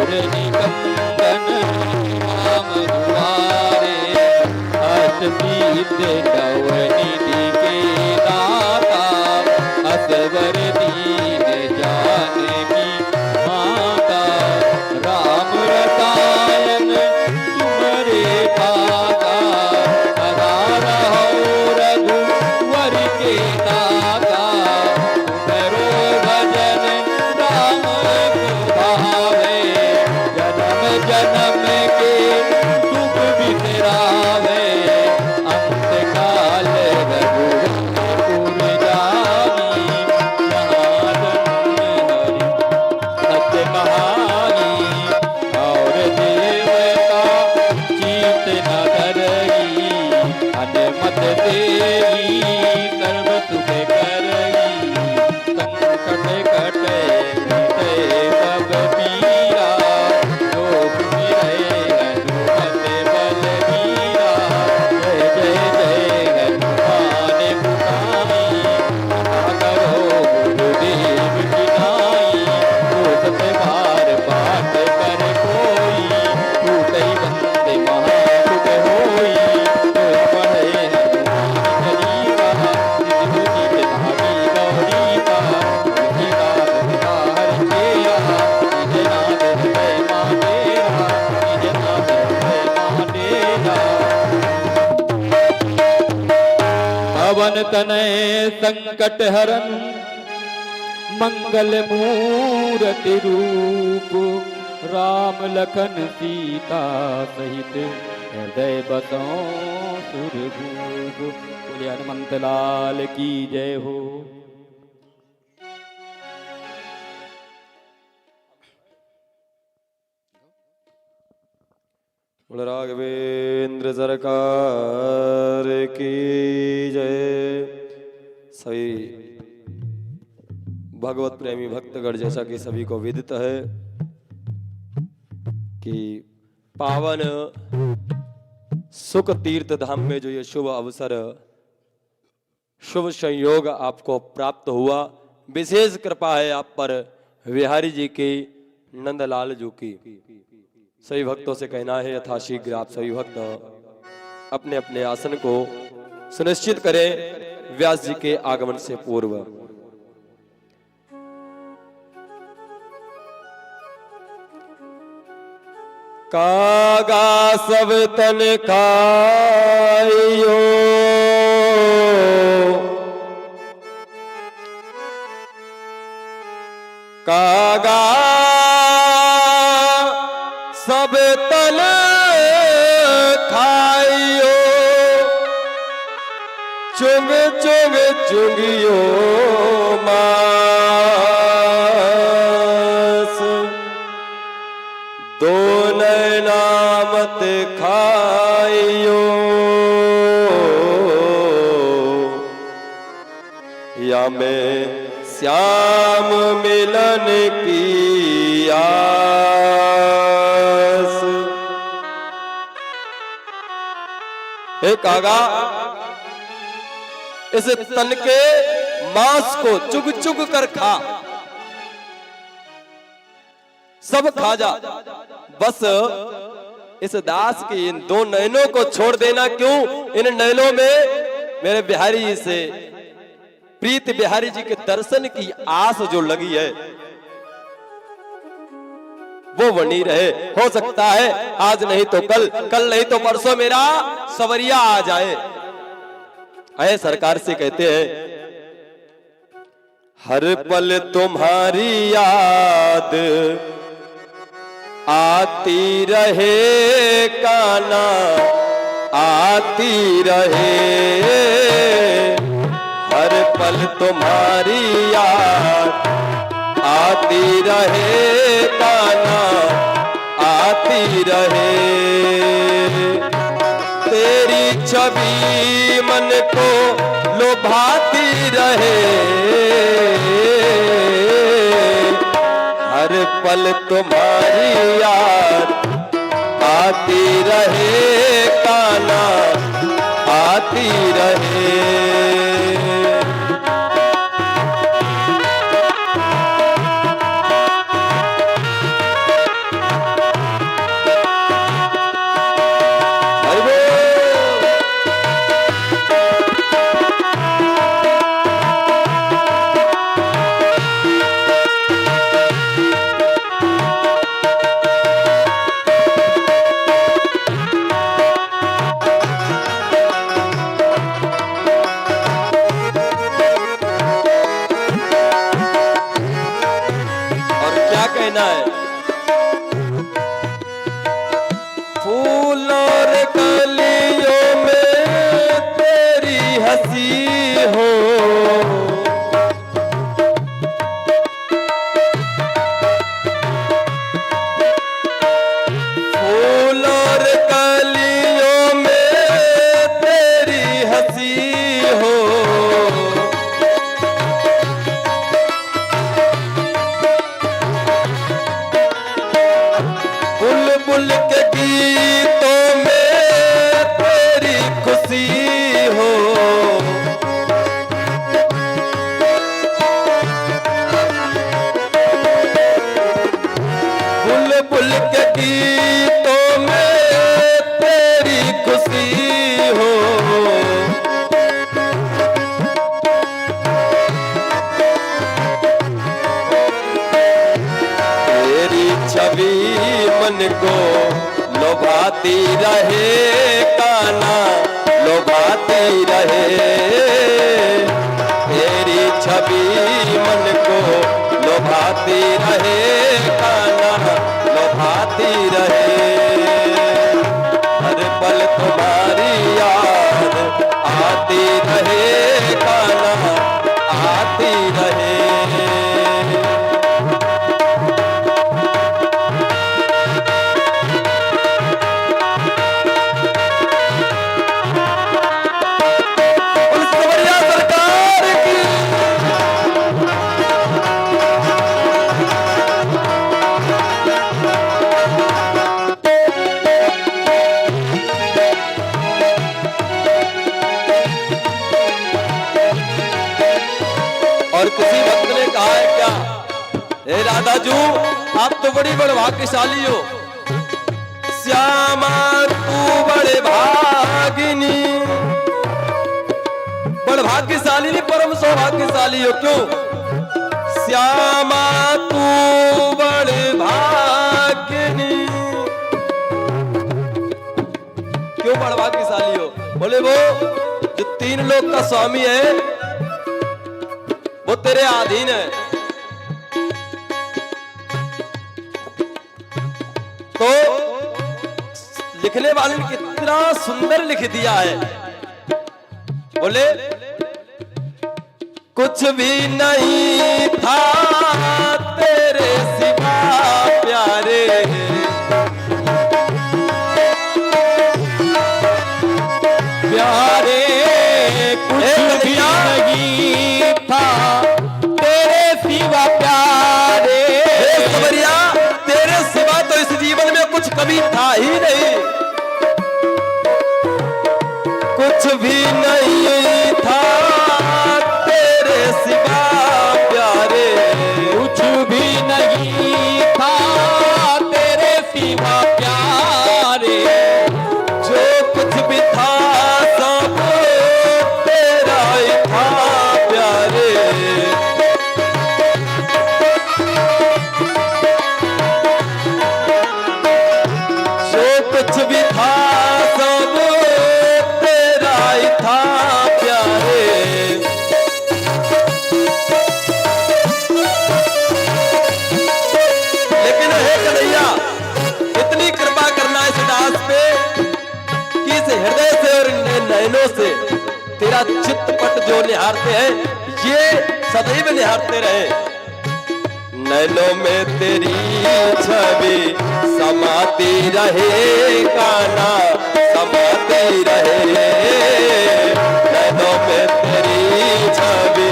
और निकंदन राम दुआरे, अष्टसिद्ध नवनिधि के दाता, असवर दीन जानकी माता, राम रसायन तुम्हारे भागा, सदा रहो रघुवर के दाता, तुम्हारो भजन राम को भावे, जन्म जन्म के दुख बिसरावे, अंत काल रघुवर जानी, जहाँ जन्म हरि सत्य कहानी, और देवता चीत न करगी, अनुमत देवी सर्व सुख करगी, संकट कटे मिटे सब पीरा, जो सुमिरै हनुमत बलबीरा, जय जय जय हनुमान गोसाई, कृपा करो गुरुदेव की नाई, रोसत बार पाठ कर कोई, टूटै बंद महासुख होई, जो पढ़े हनुमान चालीसा, सिद्धि बुद्धि धामी गौरीसा, तुलसीदास सदा हरिचेरा, निज नाथ हृदय माहेरा, निज नाथ हृदय माहेरा। पवन तनय संकट हरन, मंगल मूर्ति रूप, राम लखन सीता सहित हृदय बसो सुरभूप। बोले हनुमंत लाल की जय हो। बोल राघवेंद्र सरकार की जय। सभी भगवत प्रेमी भक्तगण, जैसा कि सभी को विदित है कि पावन सुख तीर्थ धाम में जो ये शुभ अवसर, शुभ संयोग आपको प्राप्त हुआ, विशेष कृपा है आप पर बिहारी जी की, नंदलाल जी की। सभी भक्तों से कहना है यथाशीघ्र आप सभी भक्त अपने अपने आसन को सुनिश्चित करें व्यास जी के आगमन से पूर्व। कागा सब तन खाइयो, कागा सब तन खाइयो, चुग चुग चुगियो मास, दो नामत खाइयो, या में श्याम मिलन की आस। हे कागा, इस तन के मांस को चुग चुग कर खा, सब खा जा, बस इस दास के इन दो नयनों को छोड़ देना क्यों? इन नयनों में मेरे बिहारी जी से, प्रीत बिहारी जी के दर्शन की आस जो लगी है वो बनी रहे। हो सकता है आज नहीं तो कल, कल नहीं तो परसों मेरा सवरिया आ जाए। आए सरकार से कहते हैं, हर पल तुम्हारी याद आती रहे काना, आती रहे, हर पल तुम्हारी याद आती रहे काना, आती रहे, तेरी छवि मन को लुभाती रहे, हर पल तुम्हारी याद आती रहे काना, आती रहे। कहना है, फूल और कलियों में तेरी हंसी हो, फूल और कलियों में तेरी हंसी हो, बुलबुल के गीतों में तेरी खुशी हो, बुलबुल के गीतों में तेरी खुशी हो, तेरी छवि मन को लोभाती रहे, कान्हा लोभाती रहे, तेरी छवि मन को लोभाती रहे, कान्हा लोभाती रहे, हर पल तुम्हारी याद आती रहे, कान्हा आती रहे। और किसी भक्त ने कहा है क्या, हे राधा जू आप तो बड़ी भाग्यशाली हो, श्यामा तू बड़े भागिनी, बड़ भाग्यशाली नहीं परम सौभाग्यशाली हो, क्यों श्यामा तू बड़े भागिनी, क्यों बड़ भाग्यशाली हो, बोले वो जो तीन लोक का स्वामी है वो तेरे अधीन है, तो लिखने वाले ने कितना सुंदर लिख दिया है, बोले कुछ भी नहीं था तेरे सिवा प्यारे, प्यारे कुछ भी नहीं था तेरे सिवा प्यारे, खबरिया तेरे सिवा तो इस जीवन में कुछ कभी था ही नहीं, कुछ भी नहीं था तेरे सिवा प्यारे, कुछ भी नहीं था तेरे सिवा प्यारे, जो कुछ भी था सब तेरा ही था प्यारे, जो कुछ भी था सब तेरा ही था प्यारे, लेकिन हे कन्हैया इतनी कृपा करना इस दास पे कि इस हृदय से और नयनों से तेरा चित्तपट जो निहारते हैं ये सदैव निहारते रहे, नैनों में तेरी छवि समाती रहे, कान्हा समाती रहे, नैनों में तेरी छवि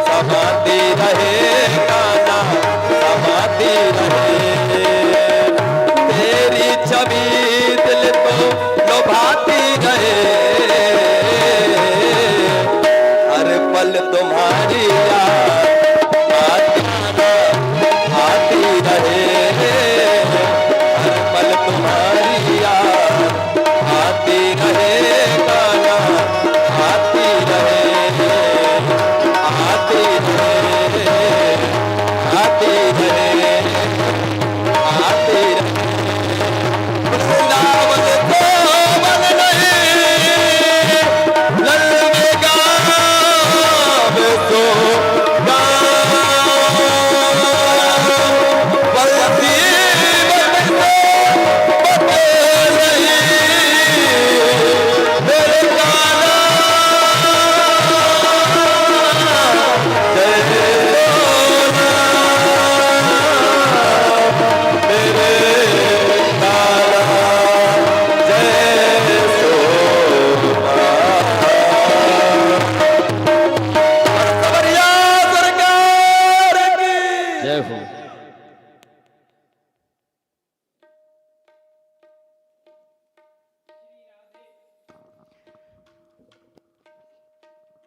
समाती रहे, कान्हा समाती रहे, तेरी छवि दिल को लोभाती रहे, हर पल तुम्हारी याद आती रहे, हर पल तुम्हारी याद आती रहे, कान्हा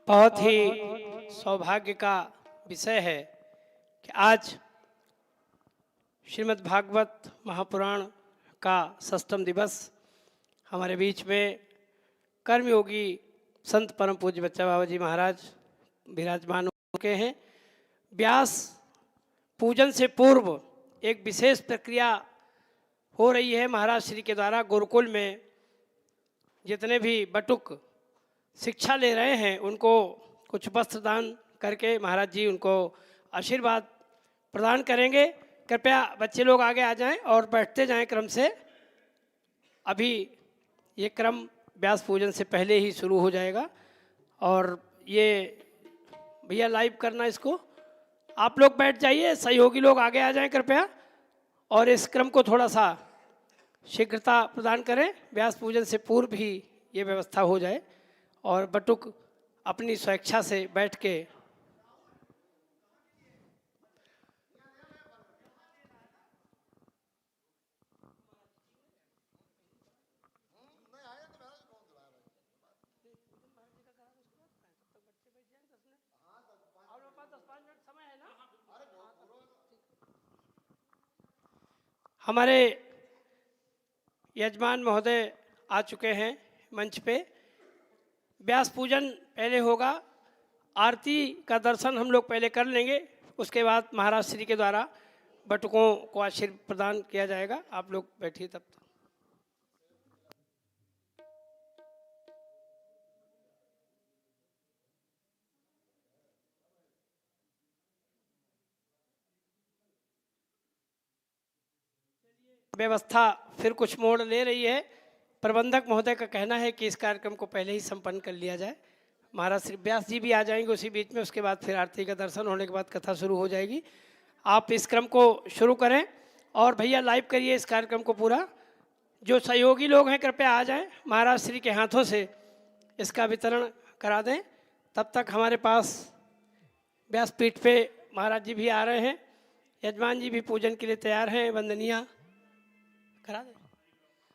बहुत ही सौभाग्य का विषय है कि आज श्रीमद् भागवत महापुराण का षष्ठम दिवस हमारे बीच में कर्मयोगी संत परम पूज्य बच्चा बाबा जी महाराज विराजमान हो चुके हैं। व्यास पूजन से पूर्व एक विशेष प्रक्रिया हो रही है महाराज श्री के द्वारा। गुरुकुल में जितने भी बटुक शिक्षा ले रहे हैं उनको कुछ वस्त्र दान करके महाराज जी उनको आशीर्वाद प्रदान करेंगे। कृपया बच्चे लोग आगे आ जाएं और बैठते जाएं क्रम से। अभी ये क्रम व्यास पूजन से पहले ही शुरू हो जाएगा। और ये भैया लाइव करना इसको, आप लोग बैठ जाइए, सहयोगी लोग आगे आ जाएं कृपया और इस क्रम को थोड़ा सा शीघ्रता प्रदान करें। व्यास पूजन से पूर्व ही ये व्यवस्था हो जाए और बटुक अपनी स्वेच्छा से बैठ के हमारे यजमान महोदय आ चुके हैं मंच पे। व्यास पूजन पहले होगा, आरती का दर्शन हम लोग पहले कर लेंगे, उसके बाद महाराज श्री के द्वारा बटुकों को आशीर्वाद प्रदान किया जाएगा। आप लोग बैठिए तब तक। व्यवस्था फिर कुछ मोड़ ले रही है। प्रबंधक महोदय का कहना है कि इस कार्यक्रम को पहले ही संपन्न कर लिया जाए। महाराज श्री व्यास जी भी आ जाएंगे उसी बीच में, उसके बाद फिर आरती का दर्शन होने के बाद कथा शुरू हो जाएगी। आप इस क्रम को शुरू करें और भैया लाइव करिए इस कार्यक्रम को पूरा। जो सहयोगी लोग हैं कृपया आ जाएं, महाराज श्री के हाथों से इसका वितरण करा दें। तब तक हमारे पास व्यासपीठ पे महाराज जी भी आ रहे हैं, यजमान जी भी पूजन के लिए तैयार हैं। वंदनिया करा दें।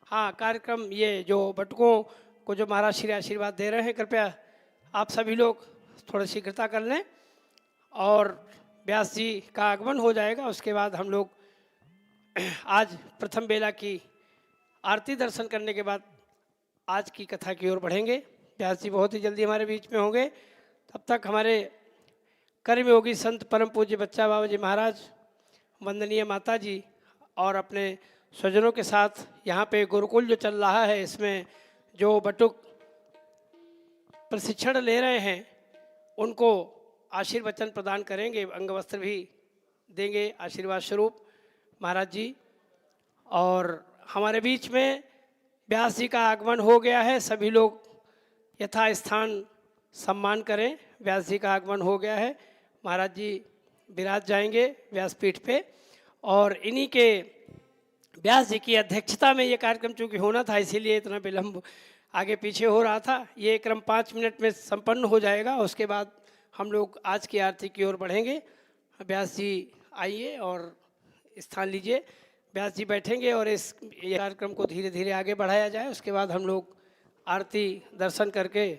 हाँ, कार्यक्रम ये जो बटुकों को जो महाराज श्री आशीर्वाद दे रहे हैं, कृपया आप सभी लोग थोड़ा शीघ्रता कर लें और व्यास जी का आगमन हो जाएगा। उसके बाद हम लोग आज प्रथम बेला की आरती दर्शन करने के बाद आज की कथा की ओर बढ़ेंगे। व्यास जी बहुत ही जल्दी हमारे बीच में होंगे। तब तक हमारे कर्मयोगी संत परम पूज्य बच्चा बाबा जी महाराज, वंदनीय माता जी और अपने स्वजनों के साथ यहाँ पे गुरुकुल जो चल रहा है इसमें जो बटुक प्रशिक्षण ले रहे हैं उनको आशीर्वचन प्रदान करेंगे, अंग वस्त्र भी देंगे आशीर्वाद स्वरूप महाराज जी। और हमारे बीच में व्यास जी का आगमन हो गया है, सभी लोग यथास्थान सम्मान करें। व्यास जी का आगमन हो गया है, महाराज जी विराज जाएंगे व्यासपीठ पे और इन्हीं के व्यास जी की अध्यक्षता में ये कार्यक्रम चूँकि होना था इसीलिए इतना विलम्ब आगे पीछे हो रहा था। ये क्रम 5 मिनट में संपन्न हो जाएगा। उसके बाद हम लोग आज की आरती की ओर बढ़ेंगे। व्यास जी आइए और स्थान लीजिए। व्यास जी बैठेंगे और इस कार्यक्रम को धीरे धीरे आगे बढ़ाया जाए। उसके बाद हम लोग आरती दर्शन करके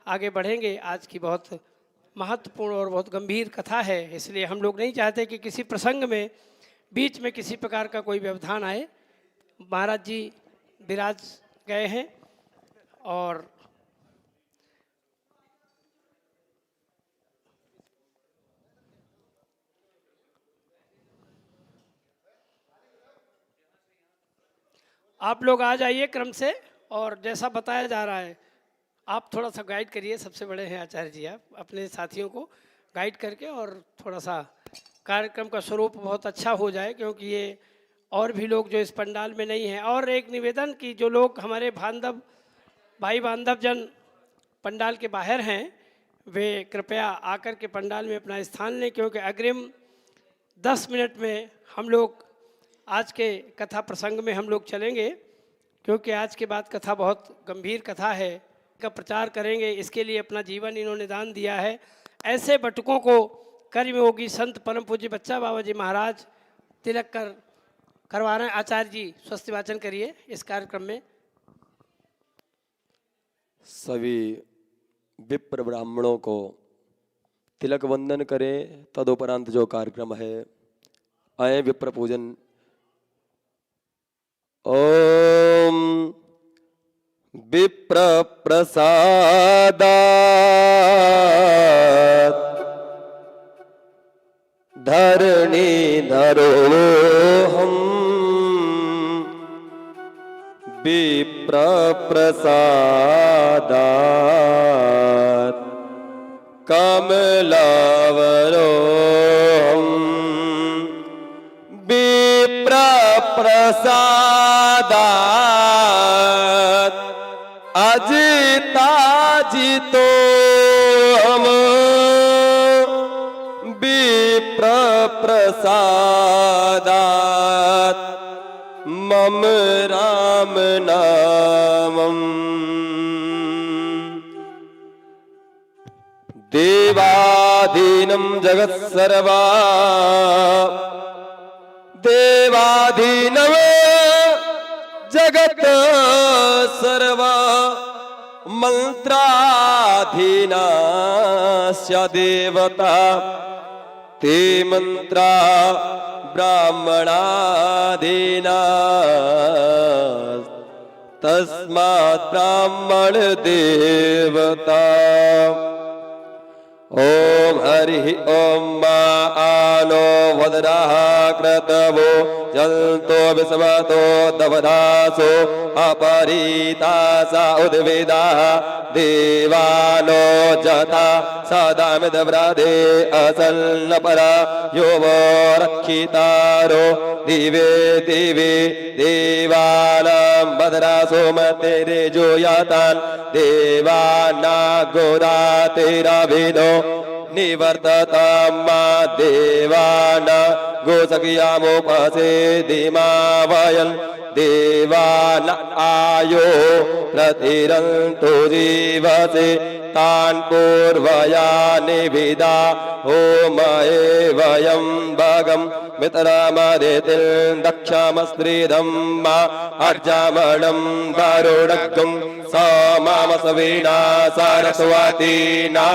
आगे बढ़ेंगे। आज की बहुत महत्वपूर्ण और बहुत गंभीर कथा है, इसलिए हम लोग नहीं चाहते कि किसी प्रसंग में बीच में किसी प्रकार का कोई व्यवधान आए। महाराज जी विराज गए हैं और आप लोग आ जाइए क्रम से। और जैसा बताया जा रहा है आप थोड़ा सा गाइड करिए, सबसे बड़े हैं आचार्य जी, आप अपने साथियों को गाइड करके और थोड़ा सा कार्यक्रम का स्वरूप बहुत अच्छा हो जाए, क्योंकि ये और भी लोग जो इस पंडाल में नहीं हैं। और एक निवेदन कि जो लोग हमारे भाई बांधव जन पंडाल के बाहर हैं वे कृपया आकर के पंडाल में अपना स्थान लें, क्योंकि अग्रिम 10 मिनट में हम लोग आज के कथा प्रसंग में हम लोग चलेंगे, क्योंकि आज के बाद कथा बहुत गंभीर कथा है का प्रचार करेंगे। इसके लिए अपना जीवन इन्होंने दान दिया है। ऐसे बटुकों को कर्मयोगी संत परम पूज्य बच्चा बाबा जी महाराज तिलक करवा रहे हैं। आचार्य जी स्वस्ति वाचन करिए इस कार्यक्रम में। सभी विप्र ब्राह्मणों को तिलक वंदन करें। तदुपरांत जो कार्यक्रम है आए विप्र पूजन। ओम विप्र प्रसादात् धरणी धरो हम विप्र प्रसादात् कमलावरो हम विप्र प्रसादात् अजिताजितो हम विप्र प्रसादात् मम राम नामम्। देवाधीनं जगत्सर्वा देवाधीनव जगत सर्वा मंत्राधीनास्य देवता ते मंत्रा ब्राह्मणादीना तस्मात् ब्राह्मण देवता। ओम हरि ओम मा आनो वदराः क्रतवो जलतो विश्वतो दवदासो अपरीतासा उद्वेदाः देवानो जता सदामिदव्रादे असल्लपरा यो वो रक्षितारो दिवे दिवे देवानां भद्रासो मतेरे जो यातान् देवाना गोरा तेरा विनो निवर्ततां मा देवाना गोसखियामुपसे दिमा वयन् देवान आयो प्रतिरन्तु जीवसे तान् पूर्वया निविदा होमये वयं भगं मित्रमदितिं दक्षमस्त्रीदं मा अर्जामणं वरुणगं सोममसवीना सरस्वतीना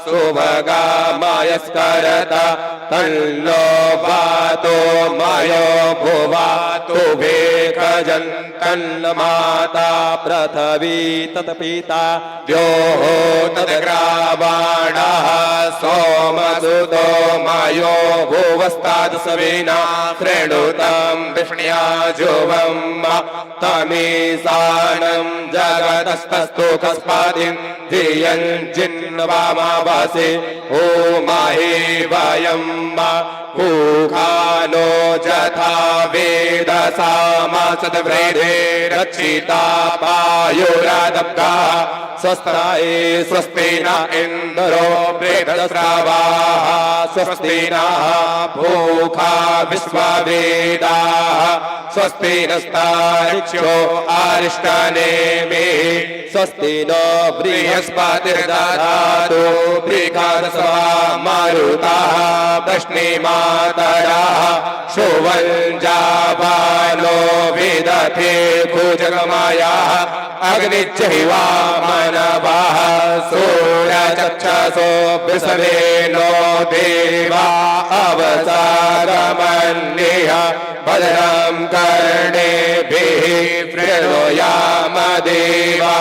सुभगा मायस्करता तन्नो वातो मायो भुवा तुभेकजन् तन्न माता पृथ्वी तत्पिता द्योः तद्ग्रावाणः सोमसुतो मायो भुवस्तादसवीना श्रेणुतं विष्णुया जुवं तमीसानं जगतस्तस्तु कस्मादिं धियं जिन्वामावासे ओ माहे वयं भूखानो जथा वेदसामासद्वृधे रक्षिता पायुरादब्धा स्वस्ताये स्वस्ति न इन्द्रो बृहस्रवाः स्वस्ति नः भूखा विश्ववेदाः स्वस्ति नस्तारिक्षो अरिष्टनेमिः स्वस्ति नो बृहस्पतिर्दधातु बृहस्पतिर्वा मारुतः वृष्णिमातरः सुवञ्जावानो विदधे भुजगमायाः अग्निज्जिह्वा मनवः सूर्यचक्षसो वृषभेनो देवा अवसागमन्यः भद्रं कर्णेभिः शृणुयाम देवा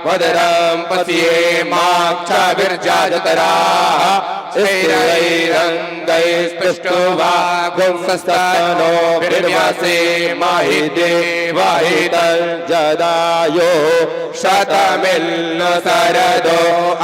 भद्रं पश्येमाक्षभिर्जत्राः स्थिरैरङ्गैस्पृष्टुवा गुंसस्तनो विर्व्यासे माहि देवाहितर्जदायो शतमिल्न सरदो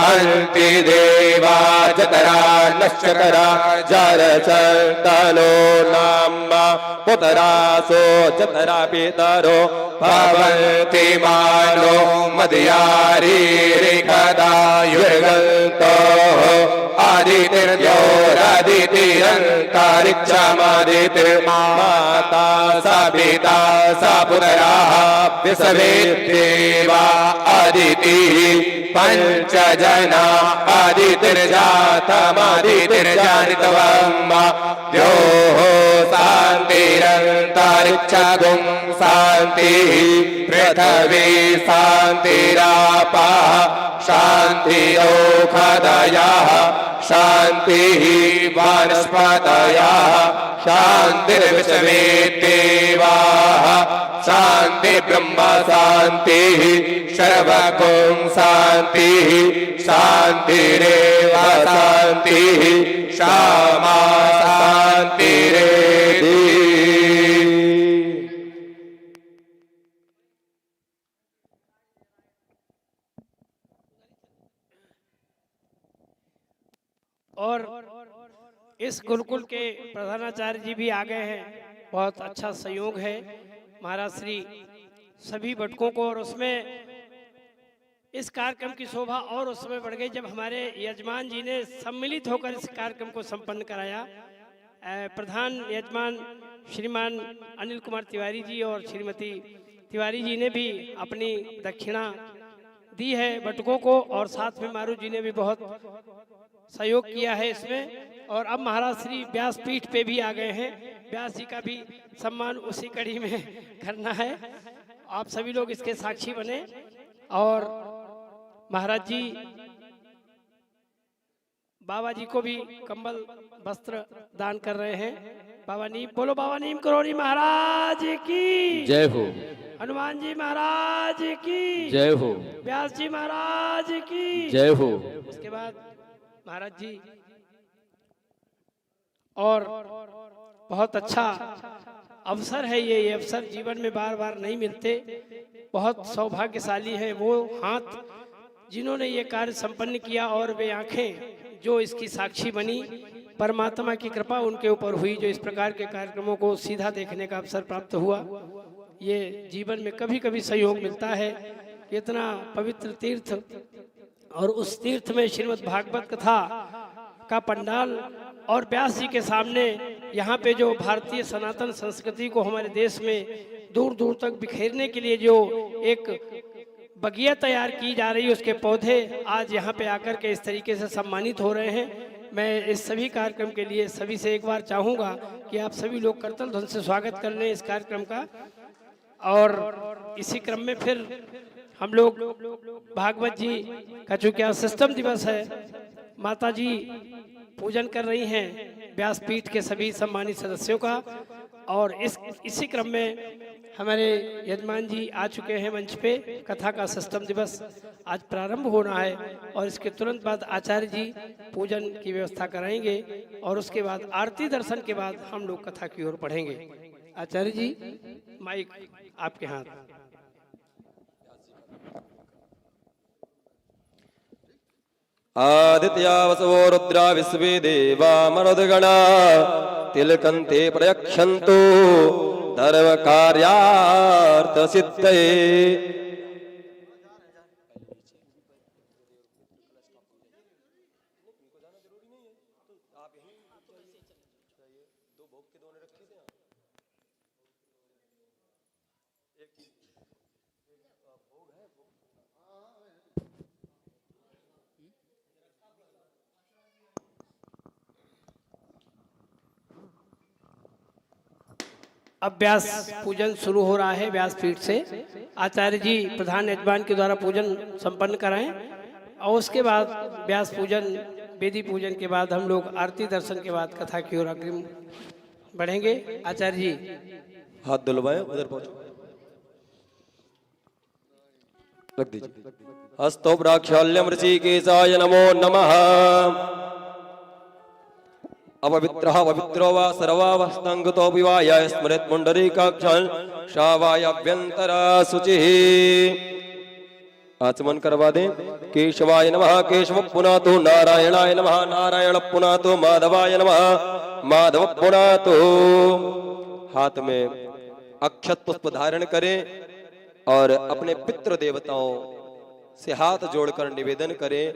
अन्ति देवा जतरा नश्चकरा जरचर्तनो नाम्मा पुतरासो जतरा पितरो भवन्ति मानो मदयारीरिकदा युर्गन्तोः आदितिर्योरादितिरन्तरिक्षमादितिर्माता सा पिता सा पुतराः विश्वेदेवा अदितिः पंच जना आदितिर्जातमादितिर्जानितवम् द्योः शान्तिरन्तरि अंतरिक्षगुं शान्तिः पृथिवी शान्तिरापः शान्तिरोषधयः शान्तिः वनस्पतयः शान्तिर्विश्वे देवाः शान्ति ब्रह्म शान्तिः सर्वगुं शान्तिः शान्तिरेव शान्तिः क्षमा शान्तिरेधि। और इस गुरुकुल के प्रधानाचार्य जी भी आ गए हैं, बहुत अच्छा सहयोग है महाराज श्री सभी बटकों को। और उसमें इस कार्यक्रम की शोभा और उस समय बढ़ गई जब हमारे यजमान जी ने सम्मिलित होकर इस कार्यक्रम को संपन्न कराया। प्रधान यजमान श्रीमान अनिल कुमार तिवारी जी और श्रीमती तिवारी जी ने भी अपनी दक्षिणा दी है बटकों को, और साथ में मारू जी ने भी बहुत सहयोग किया है इसमें। और अब महाराज श्री व्यासपीठ पे भी आ गए हैं, व्यास जी का भी सम्मान उसी कड़ी में करना है। आप सभी लोग इसके साक्षी बने। और महाराज जी बाबा जी को भी कंबल वस्त्र दान कर रहे हैं। बाबा नीम बोलो, बाबा नीम करोड़ी महाराज की जय हो, हनुमान जी महाराज की जय हो, व्यास जी महाराज की जय हो। उसके बाद महाराज जी और बहुत अच्छा अवसर है ये अवसर जीवन में बार बार नहीं मिलते। बहुत सौभाग्यशाली है वो हाथ जिन्होंने ये कार्य संपन्न किया और वे आंखें जो इसकी साक्षी बनी। परमात्मा की कृपा उनके ऊपर हुई जो इस प्रकार के कार्यक्रमों को सीधा देखने का अवसर प्राप्त हुआ। ये जीवन में कभी कभी सहयोग मिलता है। इतना पवित्र तीर्थ और उस तीर्थ में श्रीमद् भागवत कथा का पंडाल और व्यास जी के सामने यहाँ पे जो भारतीय सनातन संस्कृति को हमारे देश में दूर दूर तक बिखेरने के लिए जो एक बगिया तैयार की जा रही है, उसके पौधे आज यहाँ पे आकर के इस तरीके से सम्मानित हो रहे हैं। मैं इस सभी कार्यक्रम के लिए सभी से एक बार चाहूँगा कि आप सभी लोग करतल ध्वनि से स्वागत कर लें इस कार्यक्रम का। और इसी क्रम में फिर हम लोग भागवत जी का चूँकि आज सिस्टम दिवस है, माता जी पूजन कर रही हैं व्यासपीठ के सभी सम्मानित सदस्यों का। और इसी क्रम में हमारे यजमान जी आ चुके हैं मंच पे। कथा का सिस्टम दिवस आज प्रारंभ होना है और इसके तुरंत बाद आचार्य जी पूजन की व्यवस्था कराएंगे और उसके बाद आरती दर्शन के बाद हम लोग कथा की ओर बढ़ेंगे। आचार्य जी माइक आपके हाथ। आदित्या वसवो रुद्रा विश्वे देवा मरुद्गणा तिलकन्ते प्रयक्षन्तु धर्म कार्यार्थ सिद्धये। अब व्यास पूजन शुरू हो रहा है व्यासपीठ से। आचार्य जी प्रधान यजमान के द्वारा पूजन संपन्न कराएं और उसके बाद व्यास पूजन वेदी पूजन के बाद हम लोग आरती दर्शन के बाद कथा की ओर अग्रिम बढ़ेंगे। आचार्य जी हाथ धुलवाएं, उधर पहुंचो, रख दीजिए। हस्तो प्राक्षाल्यम ऋषिकेशाय नमो नमः। अपवित्रः पवित्रो वा सर्वावस्थांगतो विवाय स्मृत पुंडरीकाक्षं शावाय अभ्यंतरा शुचिः। आचमन करवा दें। केशवाय नमः केशव पुनातो नारायणाय नमः नारायण पुनातो माधवाय नमः माधव पुनातो। हाथ में अक्षत पुष्प धारण करें और अपने पितृ देवताओं से हाथ जोड़कर निवेदन करें।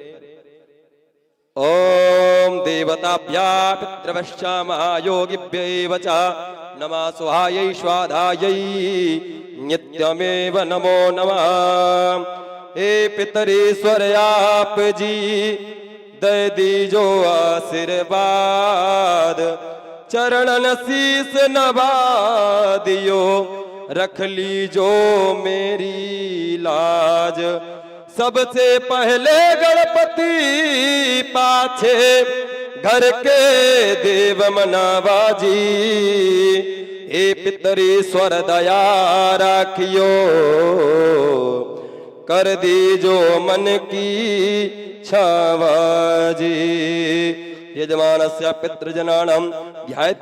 ओम देवताभ्या पितृभ्यश्च महायोगिभ्यैव च नमः स्वाहायै स्वाधायै नित्यमेव नमो नमः। हे पितरीश्वर आप जी दे दीजो आशीर्वाद चरणन शीस नभा दियो, रख लीजो मेरी लाज। सबसे पहले गणपति पाछे, घर के देव मनावाजी। हे पितरीश्वर दया राखियो, कर दीजो मन की छावाजी। यजमानस्य पितृजनानां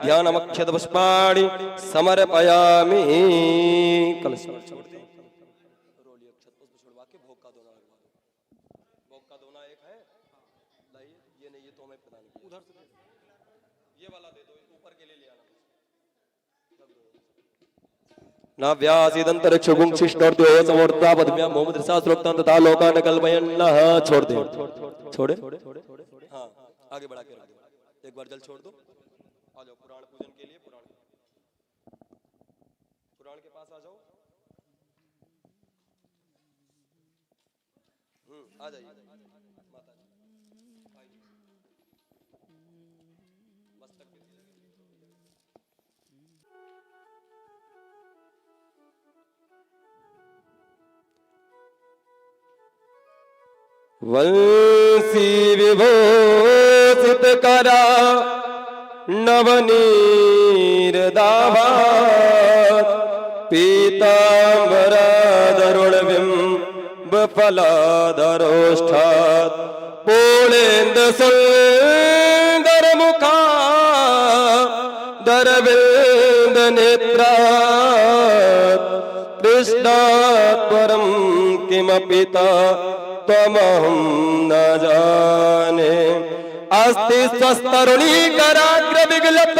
ध्यानमक्षत पुष्पाणि समर्पयामि। कलश छोड़ दे, रोली अक्षत पुष्प छुड़वा के भोग का दोना लगवा दो। भोग का दोना एक है, लाइए, ये नहीं, ये तो हमें प्रदान किया। उधर से ये वाला दे दो, ऊपर के लिए ले आना। नाव्यासीदंतरिक्ष गुंशिष्टोर्द्यो समोर्ता पद्म्या मोहम्मद शास्त्रोक्तं तथा लोकान कल्पयन्नः। छोड़ दे, छोड़े, हाँ आगे बढ़ा के रख दो। एक बार जल छोड़ दो, आ जाओ पुराण पूजन के लिए। पुराण के पास आ जाओ। आ जाइए माता जी, मस्तक पे वंशी विभूषित करा नवनीर दावा, पीतांबरादरुणबिंब फलाधरोष्ठात्। पूर्णेन्दु सुंदर मुखा दरविंद नेत्रात्। कृष्णात् परं किमपिता त्वमहं न जाने। अस्ति स्वस्तरुणी कराग्र विगलत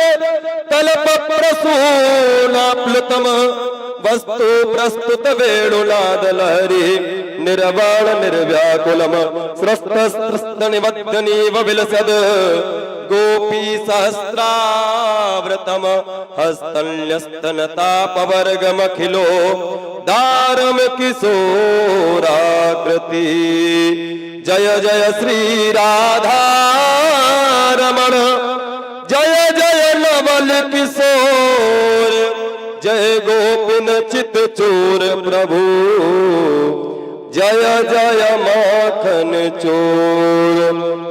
कल्प प्रसूनाप्लुतम। वस्तु प्रस्तुत वेणुनाद लहरी निर्वाण निर्व्याकुलम। स्रस्तस्त्रस्त निबद्धनीव विलसद गोपी सहस्रावृतम। हस्तन्यस्तनतापवर्गमखिलो दारम किशोराकृति। जय जय श्री राधा रमण, जय जय नवल किशोर। जय गोपिन चित चोर प्रभु, जय जय माखन चोर।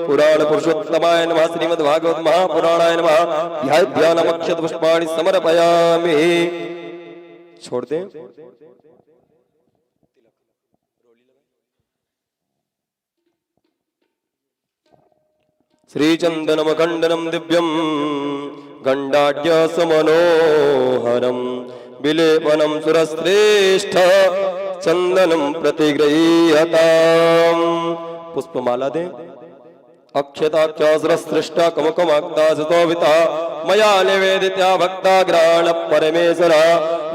पुराण पुरुषोत्तमाय नमः। श्रीमद्भागवत महापुराणाय नमः। ध्यानमक्षत पुष्पाणि समर्पयामि। छोड़ दें। श्रीचंदनम खंडनम दिव्यम गंडाढ्य सुमनोहरम। विलेपनम सुरश्रेष्ठ चंदनम प्रतिगृह्यताम्। पुष्पमाला दे। अक्षताक्षसृष्ट कमकमाक्तासुतोभिता मया निवेदित्या भक्ताग्राण परमेश्वर।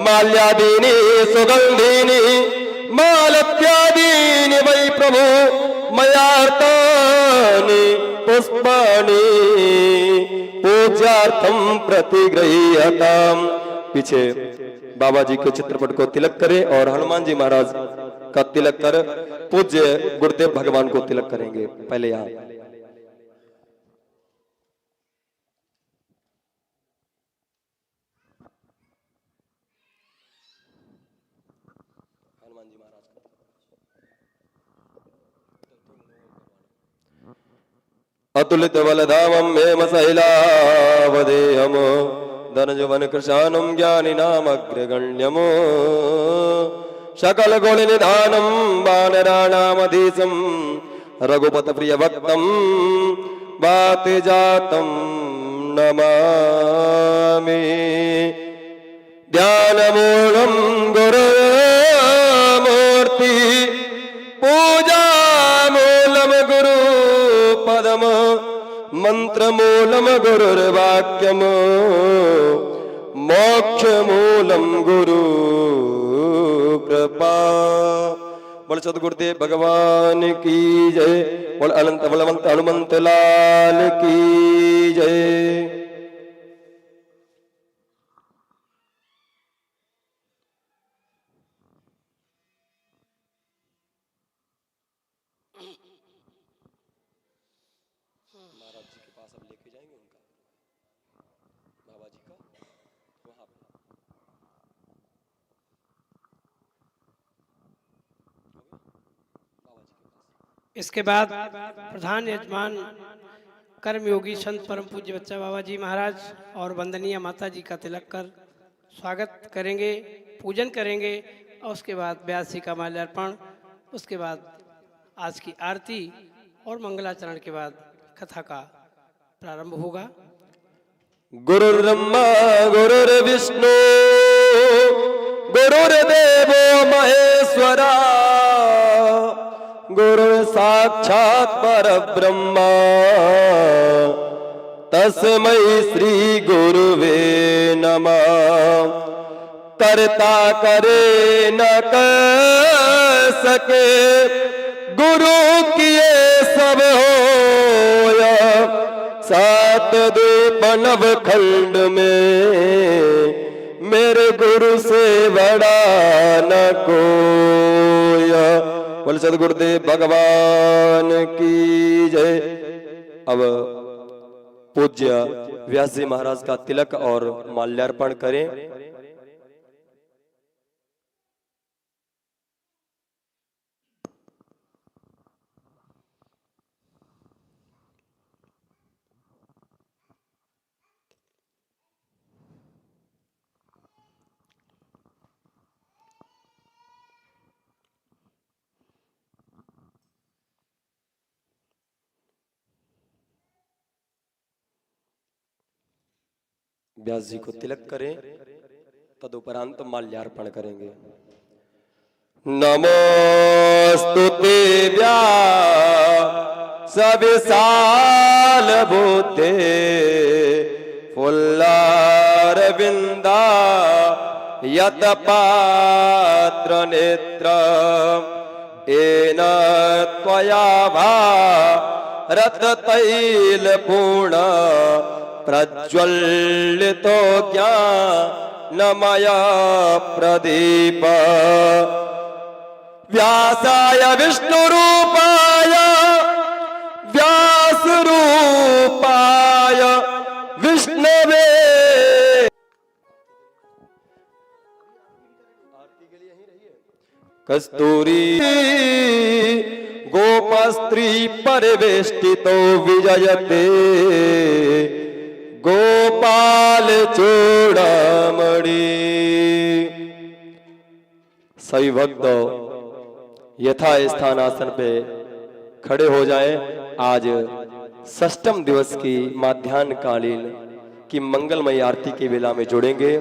माल्यादीनि सुगंधीनि मालत्यादीनि वै प्रभु मयार्तानि पुष्पाणि पूज्यार्थम प्रतिगृह्यताम्। पीछे बाबा जी के चित्रपट को तिलक करे और हनुमान जी महाराज का तिलक कर पूज्य गुरुदेव भगवान को तिलक करेंगे। पहले यहाँ हनुमान जी महाराज अतुलित बलधामं हेम शैलावदेहम। धनजुवन कृशानं ज्ञानिनामग्रगण्यम। सकल गुण निधानं वानराणामधीशं। रघुपत प्रिय भक्तं वातिजातं नमामि। ध्यानमूलं गुरुमूर्ति पूजामूलं गुरु पदम। मंत्रमूलं गुरुर्वाक्यम मोक्षमूलं गुरु कृपा। बोल सद्गुरुदेव भगवान की जय। बोल अनंत बलवंत हनुमंत लाल की जय। महाराज जी के पास अब लेके जाएंगे उनका। इसके बाद प्रधान यजमान कर्मयोगी संत परम पूज्य बच्चा बाबा जी महाराज और वंदनीय माता जी का तिलक कर स्वागत करेंगे, पूजन करेंगे और उसके बाद व्यास जी का माल्यार्पण, उसके बाद आज की आरती और मंगलाचरण के बाद कथा का प्रारंभ होगा। गुरुर्ब्रह्मा गुरुर्विष्णु गुरुर्देवो महेश्वरा गुरु साक्षात् परब्रह्मा तस्मै श्री गुरुवे नमः। करता करे न कर सके गुरु किए सब होया, सात द्वीप नव खंड में मेरे गुरु से बड़ा न कोया। बोल सदगुरुदेव भगवान की जय। अब पूज्य व्यास जी महाराज का तिलक और माल्यार्पण करें। व्यास जी को तिलक करें, तदुपरांत माल्यार्पण करेंगे। नमोस्तुते व्यास विशाल बुद्धे फुल्लारविंदा यत पात्र नेत्र येन त्वया भारत तैल पूर्ण प्रज्वलितो ज्ञानमय प्रदीप। व्यासाय विष्णुरूपाय व्यासरूपाय विष्णवे। कस्तूरी गोपस्त्री परिवेष्टितो विजयते गोपाल चूड़ामणि। सभी भक्त यथा स्थान आसन पे खड़े हो जाएं। आज षष्ठम दिवस की माध्याह्न कालीन की मंगलमय आरती की वेला में जुड़ेंगे।